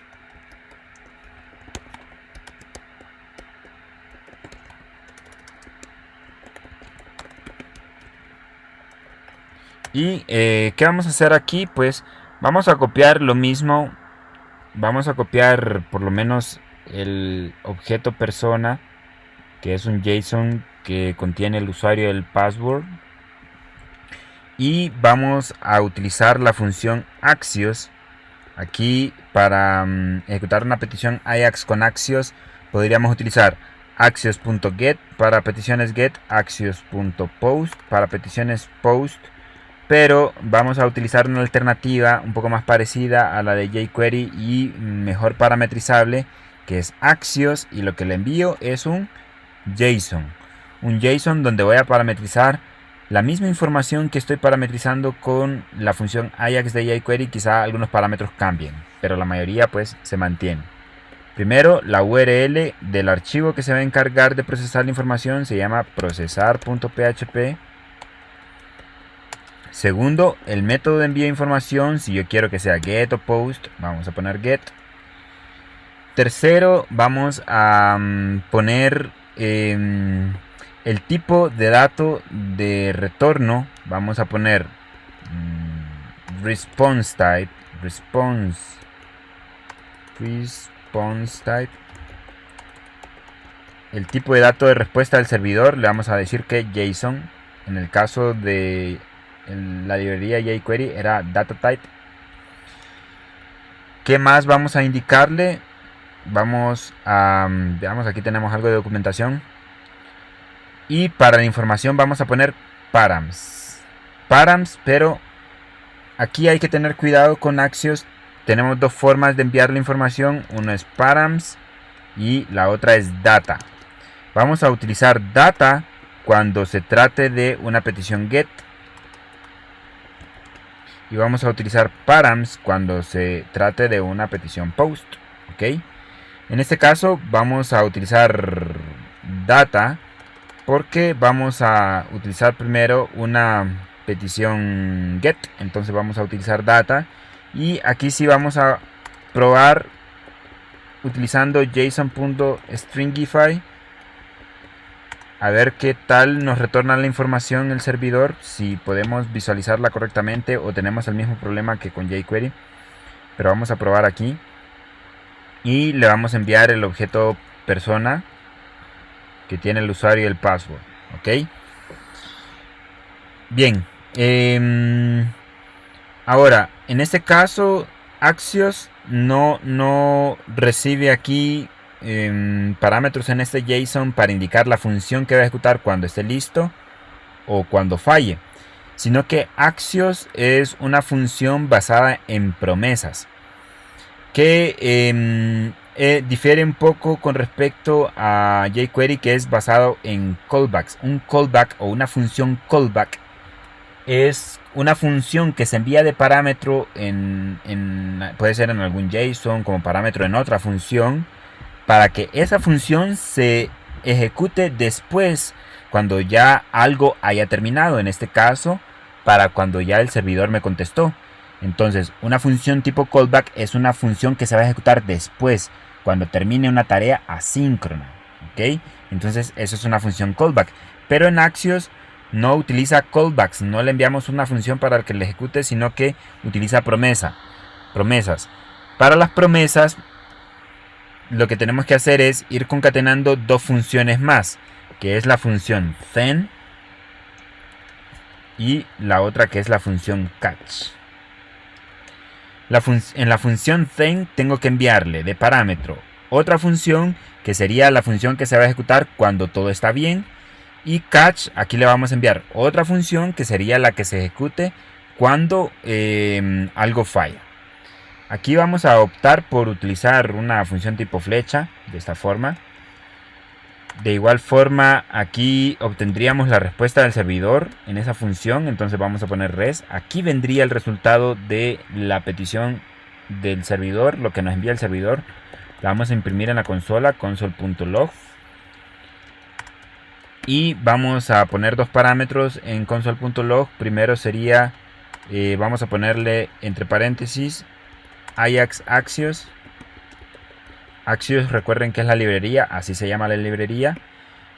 Y ¿qué vamos a hacer aquí? Pues vamos a copiar lo mismo. Vamos a copiar por lo menos el objeto persona, que es un JSON que contiene el usuario y el password. Y vamos a utilizar la función Axios. Aquí para ejecutar una petición Ajax con Axios podríamos utilizar axios.get para peticiones get, axios.post para peticiones post. Pero vamos a utilizar una alternativa un poco más parecida a la de jQuery y mejor parametrizable, que es Axios, y lo que le envío es un JSON. Un JSON donde voy a parametrizar la misma información que estoy parametrizando con la función Ajax de jQuery. Quizá algunos parámetros cambien, pero la mayoría pues se mantiene. Primero, la URL del archivo que se va a encargar de procesar la información se llama procesar.php. Segundo, el método de envío de información, si yo quiero que sea get o post, vamos a poner get. Tercero, vamos a poner el tipo de dato de retorno. Vamos a poner response type, response type. El tipo de dato de respuesta del servidor le vamos a decir que JSON. En el caso de la librería jQuery era data type. ¿Qué más vamos a indicarle? Vamos a, veamos, aquí tenemos algo de documentación. Y para la información vamos a poner params, pero aquí hay que tener cuidado con Axios. Tenemos dos formas de enviar la información. Uno es params y la otra es data. Vamos a utilizar data cuando se trate de una petición get. Y vamos a utilizar params cuando se trate de una petición post. ¿Ok? En este caso vamos a utilizar data porque vamos a utilizar primero una petición get. Entonces vamos a utilizar data. Y aquí sí vamos a probar utilizando json.stringify. A ver qué tal nos retorna la información el servidor, si podemos visualizarla correctamente o tenemos el mismo problema que con jQuery. Pero vamos a probar aquí. Y le vamos a enviar el objeto persona que tiene el usuario y el password. ¿Ok? Bien. Ahora, en este caso, Axios no recibe aquí parámetros en este JSON para indicar la función que va a ejecutar cuando esté listo o cuando falle, sino que Axios es una función basada en promesas que difiere un poco con respecto a jQuery, que es basado en callbacks. Un callback o una función callback es una función que se envía de parámetro puede ser en algún JSON como parámetro en otra función, para que esa función se ejecute después, cuando ya algo haya terminado. En este caso, para cuando ya el servidor me contestó. Entonces, una función tipo callback es una función que se va a ejecutar después, cuando termine una tarea asíncrona. ¿Ok? Entonces, eso es una función callback. Pero en Axios no utiliza callbacks. No le enviamos una función para que le ejecute, sino que utiliza promesas. Para las promesas, lo que tenemos que hacer es ir concatenando dos funciones más, que es la función then y la otra que es la función catch. En la función then tengo que enviarle de parámetro otra función que sería la función que se va a ejecutar cuando todo está bien, y catch, aquí le vamos a enviar otra función que sería la que se ejecute cuando algo falla. Aquí vamos a optar por utilizar una función tipo flecha, de esta forma. De igual forma, aquí obtendríamos la respuesta del servidor en esa función. Entonces vamos a poner res. Aquí vendría el resultado de la petición del servidor, lo que nos envía el servidor. La vamos a imprimir en la consola, console.log. Y vamos a poner dos parámetros en console.log. Primero sería, vamos a ponerle entre paréntesis Ajax Axios. Axios, recuerden que es la librería, así se llama la librería.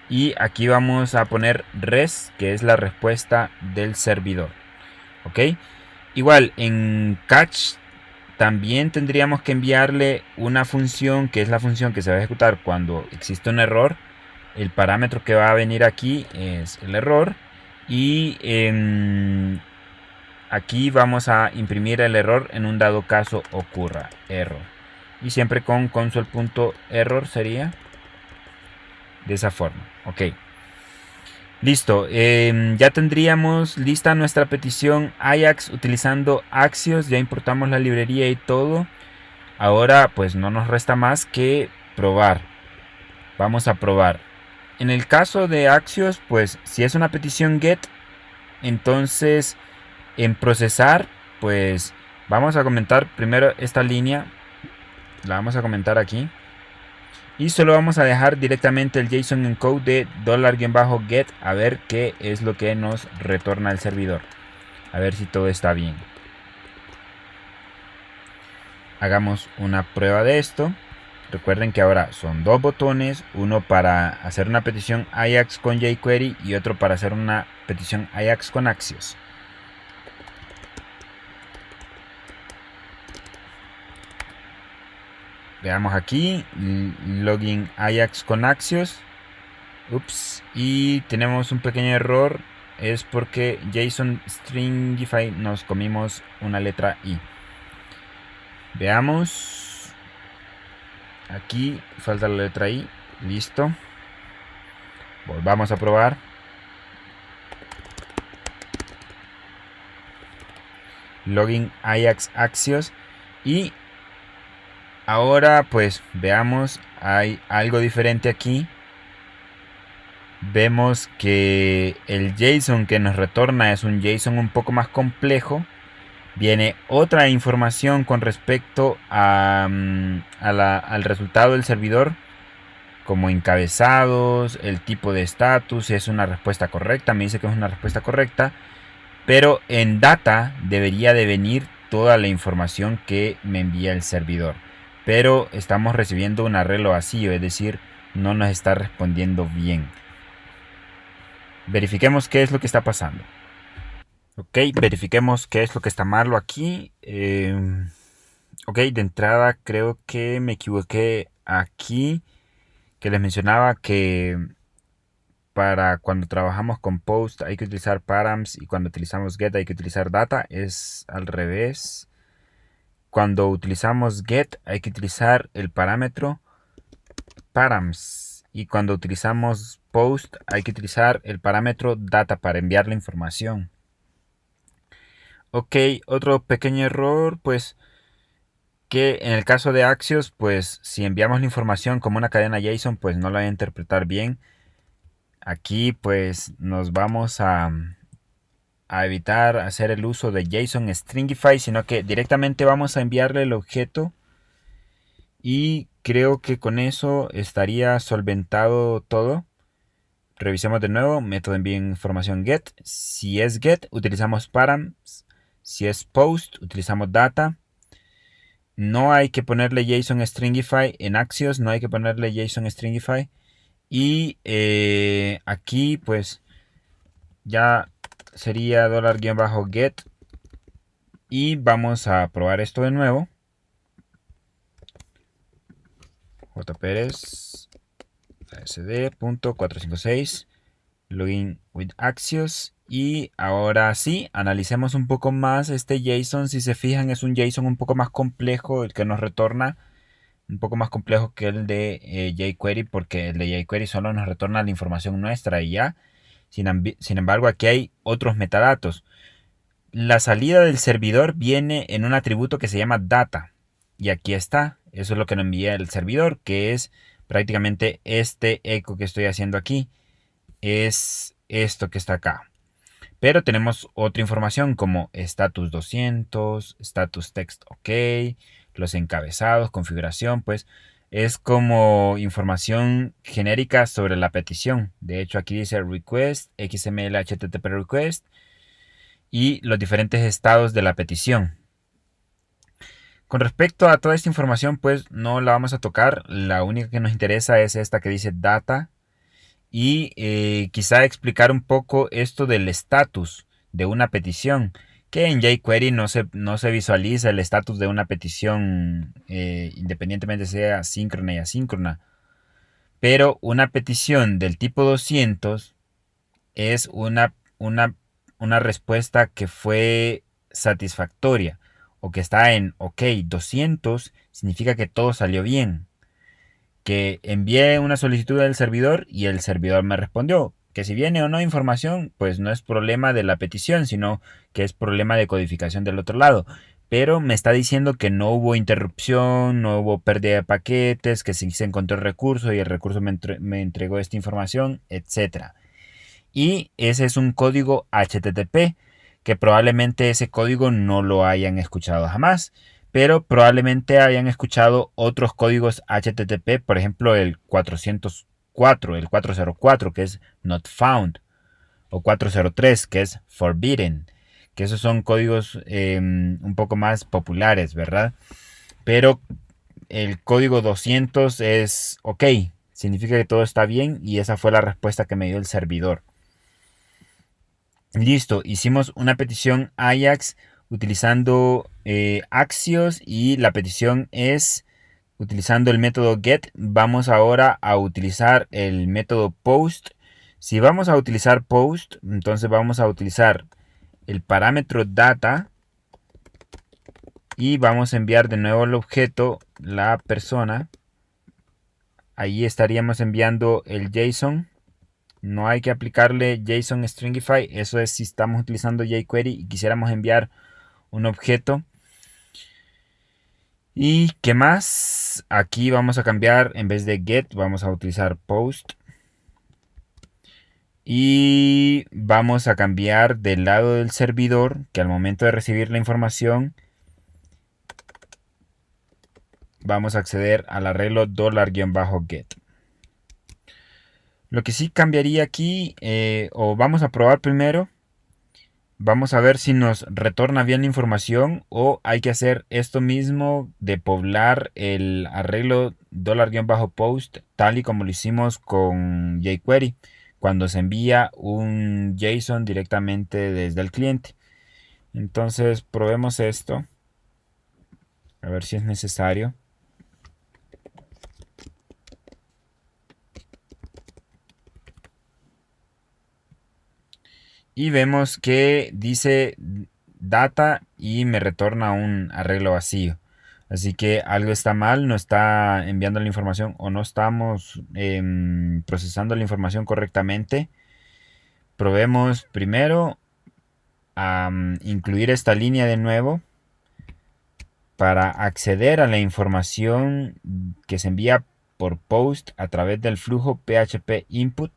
Y aquí vamos a poner res, que es la respuesta del servidor. ¿Ok? Igual en catch también tendríamos que enviarle una función, que es la función que se va a ejecutar cuando existe un error. El parámetro que va a venir aquí es el error. Y aquí vamos a imprimir el error en un dado caso ocurra error. Y siempre con console.error sería de esa forma. Ok. Listo. Ya tendríamos lista nuestra petición Ajax utilizando Axios. Ya importamos la librería y todo. Ahora pues no nos resta más que probar. Vamos a probar. En el caso de Axios, pues si es una petición get, Entonces, en procesar, pues vamos a comentar primero esta línea. La vamos a comentar aquí. Y solo vamos a dejar directamente el JSON encode de $get a ver qué es lo que nos retorna el servidor. A ver si todo está bien. Hagamos una prueba de esto. Recuerden que ahora son dos botones, uno para hacer una petición AJAX con jQuery y otro para hacer una petición AJAX con Axios. Veamos aquí, login AJAX con Axios. Ups, y tenemos un pequeño error, es porque JSON Stringify nos comimos una letra I. Veamos. Aquí falta la letra I. Listo. Volvamos a probar. Login Ajax Axios. Y ahora pues veamos. Hay algo diferente aquí. Vemos que el JSON que nos retorna es un JSON un poco más complejo. Viene otra información con respecto al resultado del servidor, como encabezados, el tipo de estatus, si es una respuesta correcta, me dice que es una respuesta correcta, pero en data debería de venir toda la información que me envía el servidor, pero estamos recibiendo un arreglo vacío, es decir, no nos está respondiendo bien. Verifiquemos qué es lo que está pasando. Ok, verifiquemos qué es lo que está malo aquí. Ok, de entrada creo que me equivoqué aquí. Que les mencionaba que para cuando trabajamos con post hay que utilizar params y cuando utilizamos get hay que utilizar data. Es al revés. Cuando utilizamos get hay que utilizar el parámetro params. Y cuando utilizamos post hay que utilizar el parámetro data para enviar la información. Ok, otro pequeño error, pues que en el caso de Axios, pues si enviamos la información como una cadena JSON, pues no la va a interpretar bien. Aquí pues nos vamos a evitar hacer el uso de JSON Stringify, sino que directamente vamos a enviarle el objeto y creo que con eso estaría solventado todo. Revisemos de nuevo, método envío información get. Si es get, utilizamos params. Si es post, utilizamos data. No hay que ponerle JSON Stringify en Axios, no hay que ponerle JSON Stringify. Y aquí pues ya sería $get. Y vamos a probar esto de nuevo. jpérez sd.456 login with Axios. Y ahora sí, analicemos un poco más este JSON. Si se fijan, es un JSON un poco más complejo el que nos retorna. Un poco más complejo que el de jQuery, porque el de jQuery solo nos retorna la información nuestra y ya. Sin embargo, aquí hay otros metadatos. La salida del servidor viene en un atributo que se llama data. Y aquí está. Eso es lo que nos envía el servidor, que es prácticamente este eco que estoy haciendo aquí. Es esto que está acá. Pero tenemos otra información como status 200, status text ok, los encabezados, configuración, pues es como información genérica sobre la petición. De hecho aquí dice request, XML HTTP request y los diferentes estados de la petición. Con respecto a toda esta información, pues no la vamos a tocar. La única que nos interesa es esta que dice data. Y quizá explicar un poco esto del estatus de una petición, que en jQuery no se visualiza el estatus de una petición independientemente sea síncrona y asíncrona. Pero una petición del tipo 200 es una respuesta que fue satisfactoria o que está en OK. 200 significa que todo salió bien. Que envié una solicitud al servidor y el servidor me respondió. Que si viene o no información, pues no es problema de la petición, sino que es problema de codificación del otro lado. Pero me está diciendo que no hubo interrupción, no hubo pérdida de paquetes, que sí se encontró el recurso y el recurso me entregó esta información, etc. Y ese es un código HTTP, que probablemente ese código no lo hayan escuchado jamás, pero probablemente hayan escuchado otros códigos HTTP, por ejemplo el 404, el 404 que es not found, o 403 que es forbidden, que esos son códigos un poco más populares, ¿verdad? Pero el código 200 es ok, significa que todo está bien y esa fue la respuesta que me dio el servidor. Listo, hicimos una petición Ajax utilizando Axios y la petición es utilizando el método get. Vamos ahora a utilizar el método post. Si vamos a utilizar post, entonces vamos a utilizar el parámetro data y vamos a enviar de nuevo el objeto, la persona. Ahí estaríamos enviando el JSON. No hay que aplicarle JSON Stringify. Eso es si estamos utilizando jQuery y quisiéramos enviar un objeto. ¿Y qué más? Aquí vamos a cambiar, en vez de get, vamos a utilizar post. Y vamos a cambiar del lado del servidor, que al momento de recibir la información, vamos a acceder al arreglo $-get. Lo que sí cambiaría aquí, o vamos a probar primero, vamos a ver si nos retorna bien la información o hay que hacer esto mismo de poblar el arreglo $-post tal y como lo hicimos con jQuery cuando se envía un JSON directamente desde el cliente. Entonces probemos esto a ver si es necesario. Y vemos que dice data y me retorna un arreglo vacío. Así que algo está mal, no está enviando la información o no estamos procesando la información correctamente. Probemos primero a incluir esta línea de nuevo para acceder a la información que se envía por post a través del flujo PHP input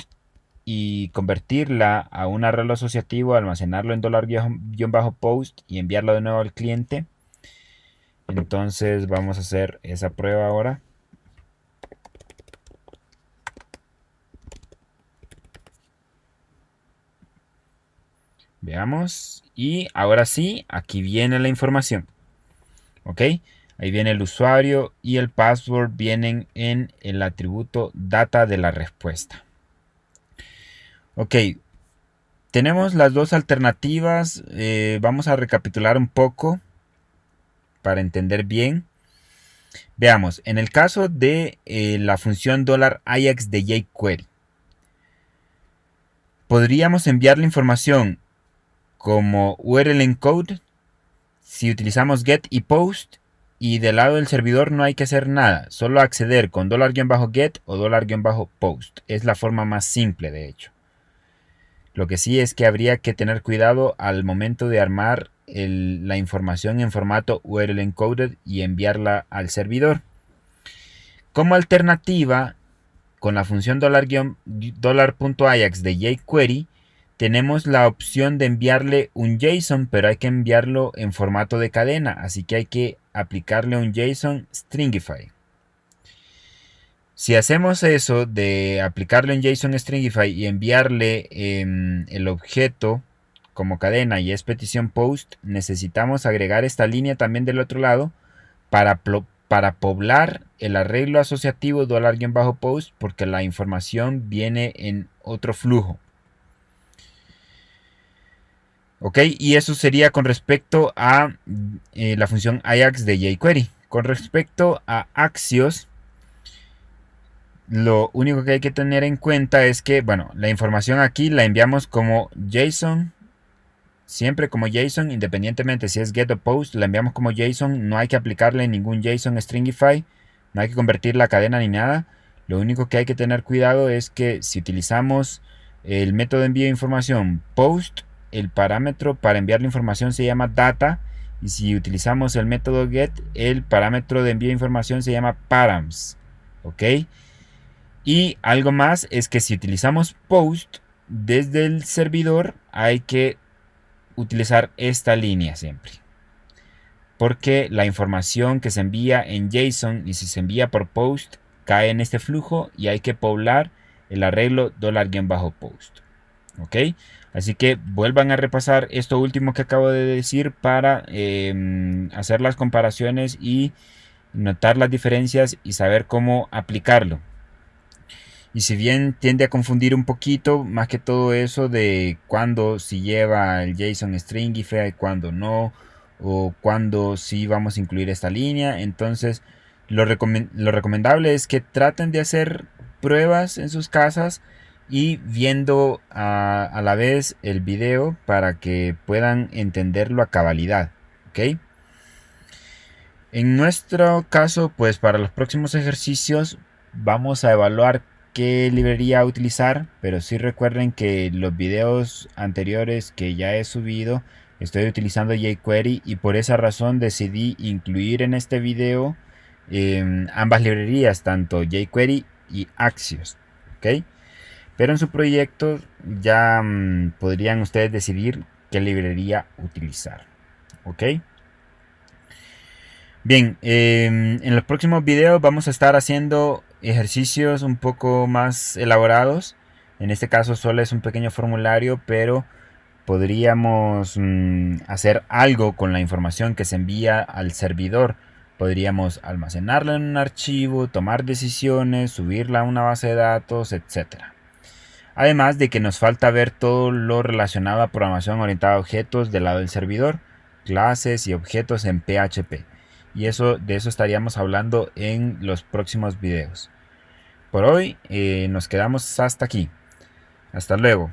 y convertirla a un arreglo asociativo, almacenarlo en $-post y enviarlo de nuevo al cliente. Entonces vamos a hacer esa prueba ahora. Veamos. Y ahora sí, aquí viene la información. Ok, ahí viene el usuario y el password vienen en el atributo data de la respuesta. Ok, tenemos las dos alternativas. Vamos a recapitular un poco para entender bien. Veamos, en el caso de la función $Ajax de jQuery, podríamos enviar la información como URL encode si utilizamos get y post, y del lado del servidor no hay que hacer nada, solo acceder con $-get o $-post. Es la forma más simple, de hecho. Lo que sí es que habría que tener cuidado al momento de armar la información en formato URL encoded y enviarla al servidor. Como alternativa, con la función $.ajax de jQuery, tenemos la opción de enviarle un JSON, pero hay que enviarlo en formato de cadena, así que hay que aplicarle un JSON Stringify. Si hacemos eso de aplicarle un JSON Stringify y enviarle el objeto como cadena y es petición post, necesitamos agregar esta línea también del otro lado para poblar el arreglo asociativo $-post, porque la información viene en otro flujo. Ok, y eso sería con respecto a la función Ajax de jQuery. Con respecto a Axios, lo único que hay que tener en cuenta es que, bueno, la información aquí la enviamos como JSON, siempre como JSON, independientemente si es get o post, la enviamos como JSON, no hay que aplicarle ningún JSON Stringify, no hay que convertir la cadena ni nada. Lo único que hay que tener cuidado es que si utilizamos el método de envío de información post, el parámetro para enviar la información se llama data, y si utilizamos el método get, el parámetro de envío de información se llama params. ¿Ok? Y algo más es que si utilizamos post, desde el servidor hay que utilizar esta línea siempre, porque la información que se envía en JSON y si se envía por post cae en este flujo y hay que poblar el arreglo $post. ¿Ok? Así que vuelvan a repasar esto último que acabo de decir para hacer las comparaciones y notar las diferencias y saber cómo aplicarlo. Y si bien tiende a confundir un poquito, más que todo eso de cuándo si lleva el JSON Stringify y cuándo no, o cuándo sí vamos a incluir esta línea, entonces lo recomendable es que traten de hacer pruebas en sus casas y viendo a la vez el video para que puedan entenderlo a cabalidad. ¿Ok? En nuestro caso, pues para los próximos ejercicios vamos a evaluar qué librería utilizar, pero sí recuerden que los videos anteriores que ya he subido estoy utilizando jQuery y por esa razón decidí incluir en este video ambas librerías, tanto jQuery y Axios. ¿Ok? Pero en su proyecto ya podrían ustedes decidir qué librería utilizar. ¿Ok? Bien, en los próximos videos vamos a estar haciendo ejercicios un poco más elaborados. En este caso solo es un pequeño formulario, pero podríamos hacer algo con la información que se envía al servidor. Podríamos almacenarla en un archivo, tomar decisiones, subirla a una base de datos, etc. Además de que nos falta ver todo lo relacionado a programación orientada a objetos del lado del servidor, clases y objetos en PHP. Y de eso estaríamos hablando en los próximos videos. Por hoy nos quedamos hasta aquí. Hasta luego.